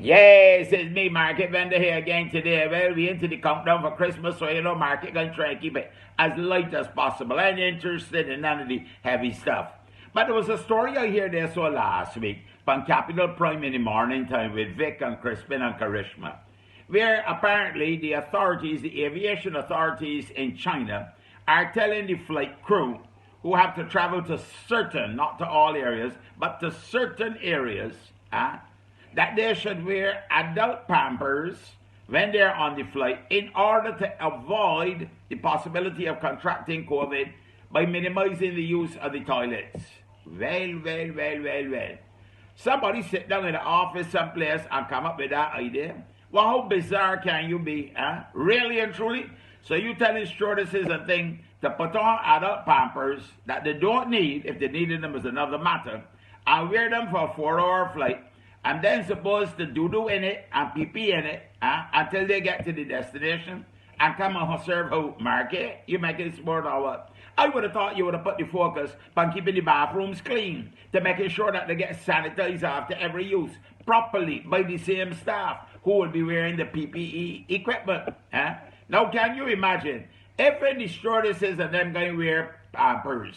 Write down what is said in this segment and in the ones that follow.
Yes, it's me, Market Vendor here again today. Well, we into the countdown for Christmas, so you know, Market gonna try and keep it as light as possible. I ain't interested in none of the heavy stuff. But there was a story I heard there so last week from Capital Prime in the morning time with Vic and Crispin and Karishma, where apparently the authorities, the aviation authorities in China, are telling the flight crew who have to travel to certain, not to all areas, but to certain areas, that they should wear adult pampers when they're on the flight in order to avoid the possibility of contracting COVID by minimizing the use of the toilets. Well. Somebody sit down in the office someplace and come up with that idea. Well, how bizarre can you be, huh? Really and truly? So you telling stewardesses and thing to put on adult pampers that they don't need, if they needed them is another matter, and wear them for a 4-hour flight, and then supposed to doo-doo in it and pee-pee in it until they get to the destination and come and serve out Market? You make it smart or what? I would have thought you would have put the focus on keeping the bathrooms clean, to making sure that they get sanitized after every use properly by the same staff who will be wearing the PPE equipment. Now, can you imagine if the stewardesses and them going to wear pampers?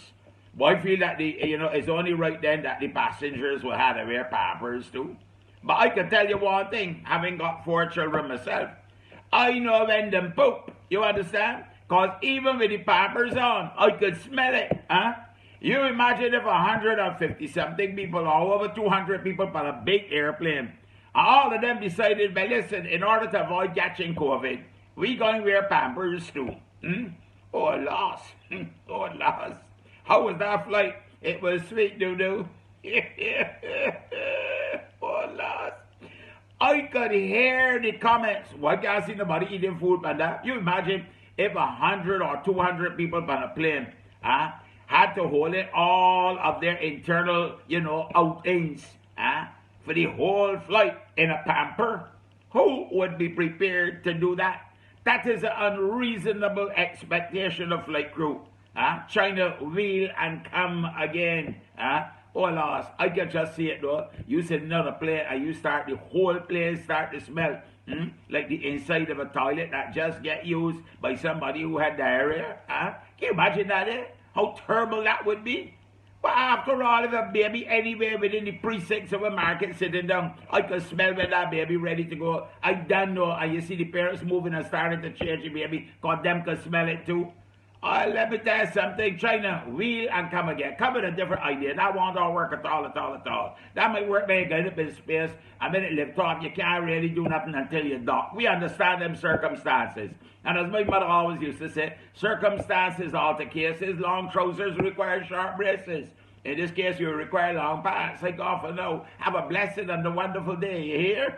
Well, I feel that it's only right then that the passengers will have to wear pampers too. But I can tell you one thing, having got 4 children myself, I know when them poop, you understand? Because even with the pampers on, I could smell it. You imagine if 150 something people or over 200 people on a big airplane, all of them decided, well, listen, in order to avoid catching COVID, we going to wear pampers too. Oh, lost. Oh, lost. How was that flight? It was sweet doo-doo. Oh, lost. I could hear the comments. Why can't see nobody eating food like that? You imagine if 100 or 200 people on a plane had to hold it all of their internal, outings for the whole flight in a pamper. Who would be prepared to do that? That is an unreasonable expectation of flight crew. China will and come again. Oh, lost. I can just see it though. You sit in a plane and you start, the whole plane start to smell like the inside of a toilet that just get used by somebody who had diarrhea. Can you imagine that? How terrible that would be? But after all, if a baby anywhere within the precincts of a Market sitting down, I could smell when that baby ready to go. I don't know. And you see the parents moving and starting to change the baby, because them could smell it too. Let me tell you something, China will and come again. Come with a different idea. That won't all work at all. That might work very good up in space. A minute lift off, you can't really do nothing until you dock. We understand them circumstances. And as my mother always used to say, circumstances alter cases. Long trousers require sharp braces. In this case, you require long pants. Like God for now. Have a blessed and a wonderful day. You hear?